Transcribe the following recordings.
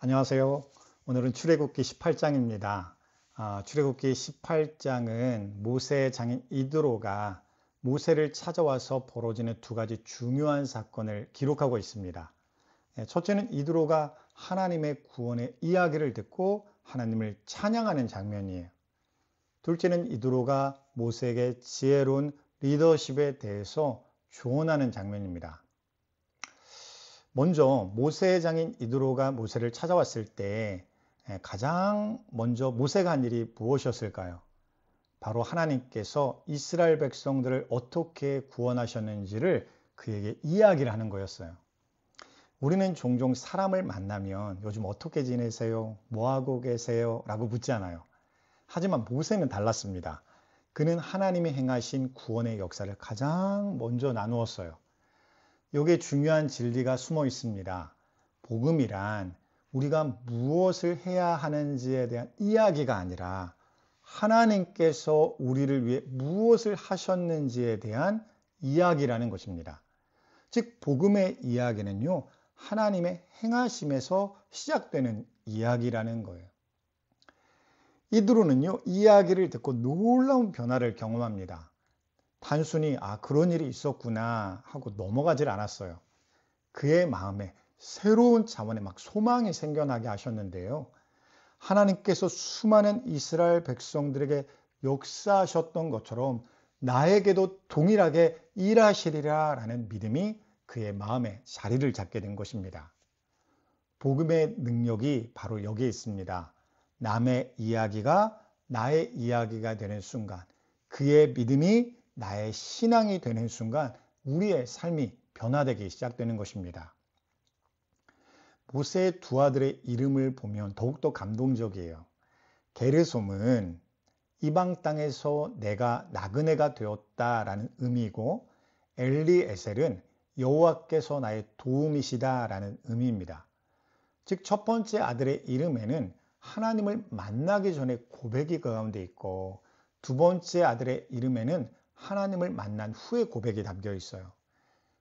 안녕하세요. 오늘은 출애굽기 18장입니다. 출애굽기 18장은 모세의 장인 이드로가 모세를 찾아와서 벌어지는 두 가지 중요한 사건을 기록하고 있습니다. 첫째는 이드로가 하나님의 구원의 이야기를 듣고 하나님을 찬양하는 장면이에요. 둘째는 이드로가 모세에게 지혜로운 리더십에 대해서 조언하는 장면입니다. 먼저 모세의 장인 이드로가 모세를 찾아왔을 때 가장 먼저 모세가 한 일이 무엇이었을까요? 바로 하나님께서 이스라엘 백성들을 어떻게 구원하셨는지를 그에게 이야기를 하는 거였어요. 우리는 종종 사람을 만나면 요즘 어떻게 지내세요? 뭐 하고 계세요? 라고 묻잖아요. 하지만 모세는 달랐습니다. 그는 하나님이 행하신 구원의 역사를 가장 먼저 나누었어요. 여기에 중요한 진리가 숨어 있습니다. 복음이란 우리가 무엇을 해야 하는지에 대한 이야기가 아니라 하나님께서 우리를 위해 무엇을 하셨는지에 대한 이야기라는 것입니다. 즉 복음의 이야기는요, 하나님의 행하심에서 시작되는 이야기라는 거예요. 이드로는요, 이야기를 듣고 놀라운 변화를 경험합니다. 단순히 그런 일이 있었구나 하고 넘어가질 않았어요. 그의 마음에 새로운 차원의 소망이 생겨나게 하셨는데요. 하나님께서 수많은 이스라엘 백성들에게 역사하셨던 것처럼 나에게도 동일하게 일하시리라 라는 믿음이 그의 마음에 자리를 잡게 된 것입니다. 복음의 능력이 바로 여기에 있습니다. 남의 이야기가 나의 이야기가 되는 순간, 그의 믿음이 나의 신앙이 되는 순간 우리의 삶이 변화되기 시작되는 것입니다. 모세의 두 아들의 이름을 보면 더욱더 감동적이에요. 게르솜은 이방 땅에서 내가 나그네가 되었다라는 의미이고, 엘리에셀은 여호와께서 나의 도움이시다라는 의미입니다. 즉 첫 번째 아들의 이름에는 하나님을 만나기 전에 고백이 그 가운데 있고, 두 번째 아들의 이름에는 하나님을 만난 후의 고백이 담겨 있어요.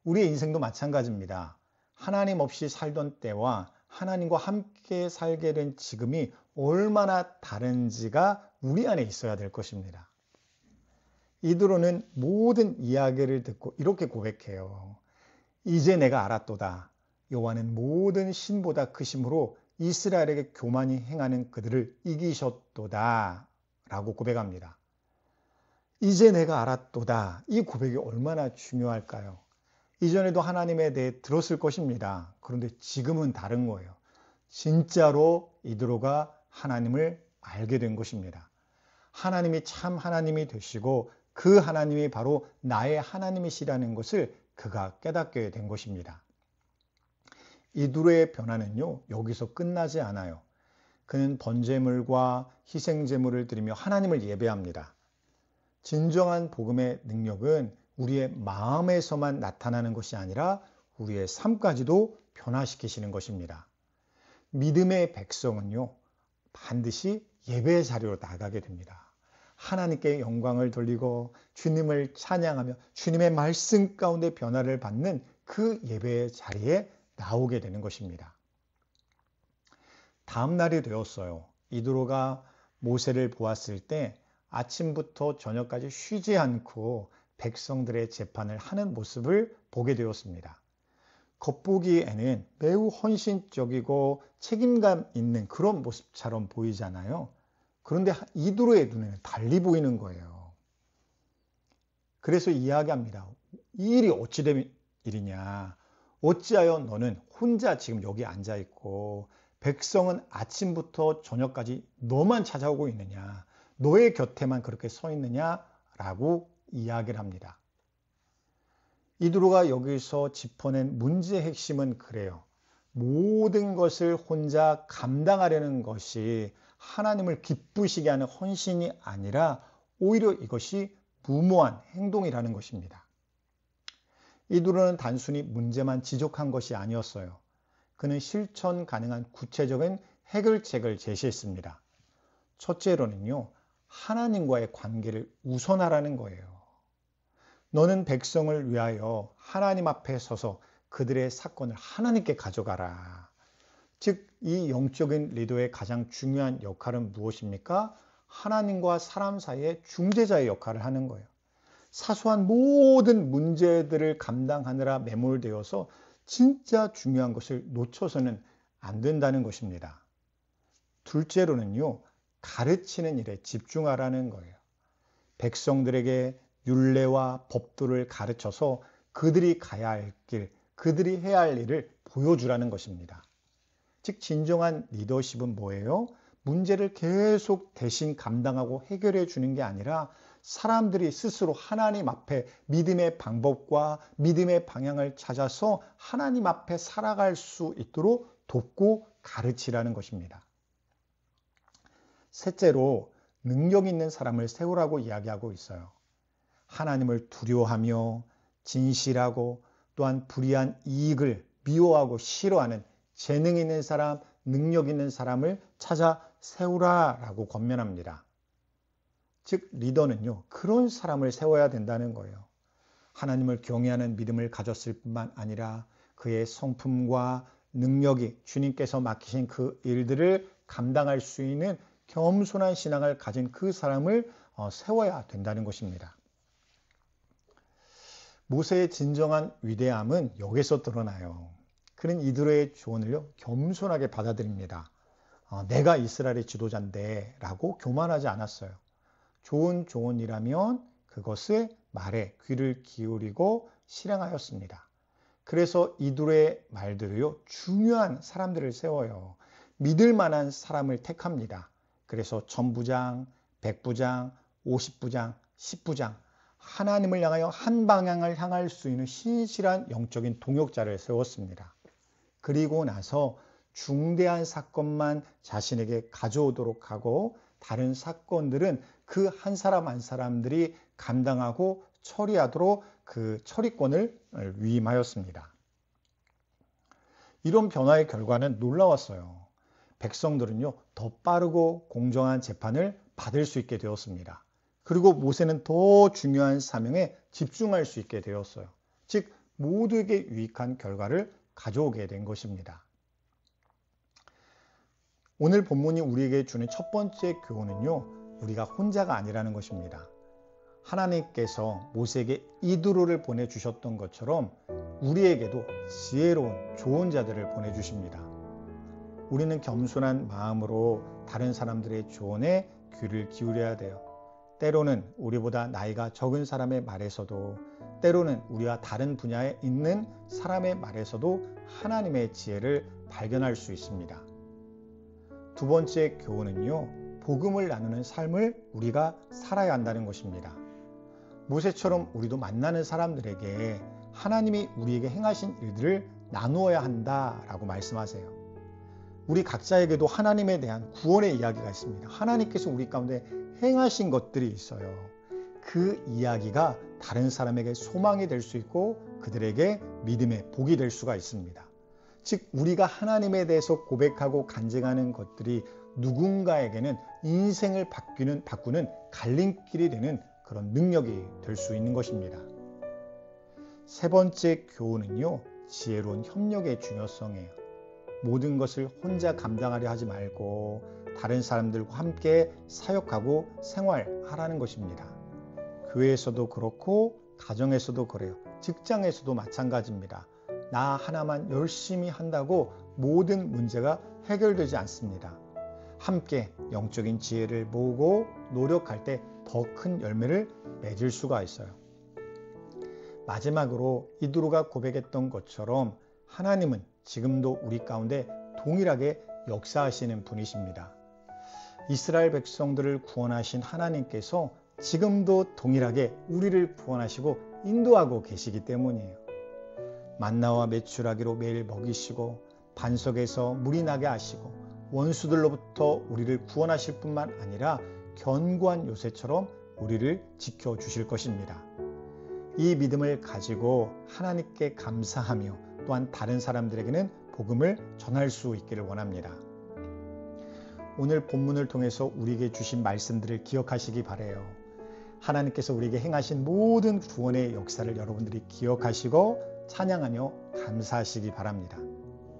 우리의 인생도 마찬가지입니다. 하나님 없이 살던 때와 하나님과 함께 살게 된 지금이 얼마나 다른지가 우리 안에 있어야 될 것입니다. 이드로는 모든 이야기를 듣고 이렇게 고백해요. 이제 내가 알았도다. 여호와는 모든 신보다 크심으로 이스라엘에게 교만히 행하는 그들을 이기셨도다 라고 고백합니다. 이제 내가 알았도다. 이 고백이 얼마나 중요할까요? 이전에도 하나님에 대해 들었을 것입니다. 그런데 지금은 다른 거예요. 진짜로 이드로가 하나님을 알게 된 것입니다. 하나님이 참 하나님이 되시고 그 하나님이 바로 나의 하나님이시라는 것을 그가 깨닫게 된 것입니다. 이드로의 변화는요, 여기서 끝나지 않아요. 그는 번제물과 희생제물을 드리며 하나님을 예배합니다. 진정한 복음의 능력은 우리의 마음에서만 나타나는 것이 아니라 우리의 삶까지도 변화시키시는 것입니다. 믿음의 백성은요, 반드시 예배의 자리로 나가게 됩니다. 하나님께 영광을 돌리고 주님을 찬양하며 주님의 말씀 가운데 변화를 받는 그 예배의 자리에 나오게 되는 것입니다. 다음 날이 되었어요. 이드로가 모세를 보았을 때 아침부터 저녁까지 쉬지 않고 백성들의 재판을 하는 모습을 보게 되었습니다. 겉보기에는 매우 헌신적이고 책임감 있는 그런 모습처럼 보이잖아요. 그런데 이드로의 눈에는 달리 보이는 거예요. 그래서 이야기합니다. 이 일이 어찌 된 일이냐. 어찌하여 너는 혼자 지금 여기 앉아 있고 백성은 아침부터 저녁까지 너만 찾아오고 있느냐. 너의 곁에만 그렇게 서 있느냐라고 이야기를 합니다. 이드로가 여기서 짚어낸 문제의 핵심은 그래요. 모든 것을 혼자 감당하려는 것이 하나님을 기쁘시게 하는 헌신이 아니라 오히려 이것이 무모한 행동이라는 것입니다. 이드로는 단순히 문제만 지적한 것이 아니었어요. 그는 실천 가능한 구체적인 해결책을 제시했습니다. 첫째로는요, 하나님과의 관계를 우선하라는 거예요. 너는 백성을 위하여 하나님 앞에 서서 그들의 사건을 하나님께 가져가라. 즉 이 영적인 리더의 가장 중요한 역할은 무엇입니까? 하나님과 사람 사이의 중재자의 역할을 하는 거예요. 사소한 모든 문제들을 감당하느라 매몰되어서 진짜 중요한 것을 놓쳐서는 안 된다는 것입니다. 둘째로는요, 가르치는 일에 집중하라는 거예요. 백성들에게 율례와 법도를 가르쳐서 그들이 가야 할 길, 그들이 해야 할 일을 보여주라는 것입니다. 즉 진정한 리더십은 뭐예요? 문제를 계속 대신 감당하고 해결해 주는 게 아니라 사람들이 스스로 하나님 앞에 믿음의 방법과 믿음의 방향을 찾아서 하나님 앞에 살아갈 수 있도록 돕고 가르치라는 것입니다. 셋째로 능력 있는 사람을 세우라고 이야기하고 있어요. 하나님을 두려워하며 진실하고 또한 불의한 이익을 미워하고 싫어하는 재능 있는 사람, 능력 있는 사람을 찾아 세우라라고 권면합니다. 즉 리더는요, 그런 사람을 세워야 된다는 거예요. 하나님을 경외하는 믿음을 가졌을 뿐만 아니라 그의 성품과 능력이 주님께서 맡기신 그 일들을 감당할 수 있는 겸손한 신앙을 가진 그 사람을 세워야 된다는 것입니다. 모세의 진정한 위대함은 여기서 드러나요. 그는 이들의 조언을요, 겸손하게 받아들입니다. 내가 이스라엘의 지도자인데 라고 교만하지 않았어요. 좋은 조언이라면 그것을 말에 귀를 기울이고 실행하였습니다. 그래서 이들의 말들을요, 중요한 사람들을 세워요. 믿을 만한 사람을 택합니다. 그래서 천부장, 백부장, 50부장, 10부장, 하나님을 향하여 한 방향을 향할 수 있는 신실한 영적인 동역자를 세웠습니다. 그리고 나서 중대한 사건만 자신에게 가져오도록 하고 다른 사건들은 그 한 사람 한 사람들이 감당하고 처리하도록 그 처리권을 위임하였습니다. 이런 변화의 결과는 놀라웠어요. 백성들은요, 더 빠르고 공정한 재판을 받을 수 있게 되었습니다. 그리고 모세는 더 중요한 사명에 집중할 수 있게 되었어요. 즉 모두에게 유익한 결과를 가져오게 된 것입니다. 오늘 본문이 우리에게 주는 첫 번째 교훈은요, 우리가 혼자가 아니라는 것입니다. 하나님께서 모세에게 이두로를 보내주셨던 것처럼 우리에게도 지혜로운 좋은 자들을 보내주십니다. 우리는 겸손한 마음으로 다른 사람들의 조언에 귀를 기울여야 돼요. 때로는 우리보다 나이가 적은 사람의 말에서도, 때로는 우리와 다른 분야에 있는 사람의 말에서도 하나님의 지혜를 발견할 수 있습니다. 두 번째 교훈은요, 복음을 나누는 삶을 우리가 살아야 한다는 것입니다. 모세처럼 우리도 만나는 사람들에게 하나님이 우리에게 행하신 일들을 나누어야 한다라고 말씀하세요. 우리 각자에게도 하나님에 대한 구원의 이야기가 있습니다. 하나님께서 우리 가운데 행하신 것들이 있어요. 그 이야기가 다른 사람에게 소망이 될 수 있고 그들에게 믿음의 복이 될 수가 있습니다. 즉 우리가 하나님에 대해서 고백하고 간증하는 것들이 누군가에게는 인생을 바꾸는 갈림길이 되는 그런 능력이 될 수 있는 것입니다. 세 번째 교훈은요, 지혜로운 협력의 중요성이에요. 모든 것을 혼자 감당하려 하지 말고 다른 사람들과 함께 사역하고 생활하라는 것입니다. 교회에서도 그렇고 가정에서도 그래요. 직장에서도 마찬가지입니다. 나 하나만 열심히 한다고 모든 문제가 해결되지 않습니다. 함께 영적인 지혜를 모으고 노력할 때 더 큰 열매를 맺을 수가 있어요. 마지막으로 이두로가 고백했던 것처럼 하나님은 지금도 우리 가운데 동일하게 역사하시는 분이십니다. 이스라엘 백성들을 구원하신 하나님께서 지금도 동일하게 우리를 구원하시고 인도하고 계시기 때문이에요. 만나와 메추라기로 매일 먹이시고 반석에서 물이 나게 하시고 원수들로부터 우리를 구원하실 뿐만 아니라 견고한 요새처럼 우리를 지켜주실 것입니다. 이 믿음을 가지고 하나님께 감사하며 또한 다른 사람들에게는 복음을 전할 수 있기를 원합니다. 오늘 본문을 통해서 우리에게 주신 말씀들을 기억하시기 바라요. 하나님께서 우리에게 행하신 모든 구원의 역사를 여러분들이 기억하시고 찬양하며 감사하시기 바랍니다.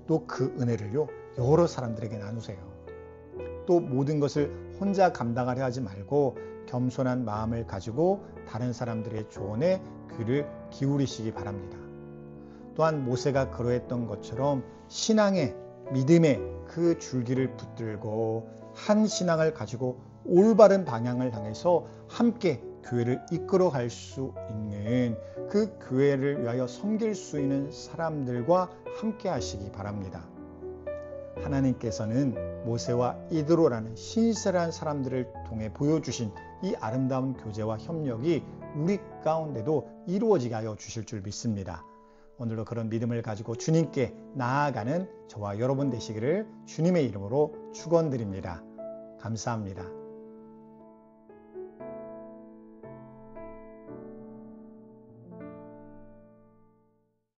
또 그 은혜를요, 여러 사람들에게 나누세요. 또 모든 것을 혼자 감당하려 하지 말고 겸손한 마음을 가지고 다른 사람들의 조언에 귀를 기울이시기 바랍니다. 또한 모세가 그러했던 것처럼 신앙의 믿음의 그 줄기를 붙들고 한 신앙을 가지고 올바른 방향을 향해서 함께 교회를 이끌어갈 수 있는, 그 교회를 위하여 섬길 수 있는 사람들과 함께 하시기 바랍니다. 하나님께서는 모세와 이드로라는 신실한 사람들을 통해 보여주신 이 아름다운 교제와 협력이 우리 가운데도 이루어지게 하여 주실 줄 믿습니다. 오늘도 그런 믿음을 가지고 주님께 나아가는 저와 여러분 되시기를 주님의 이름으로 축원드립니다. 감사합니다.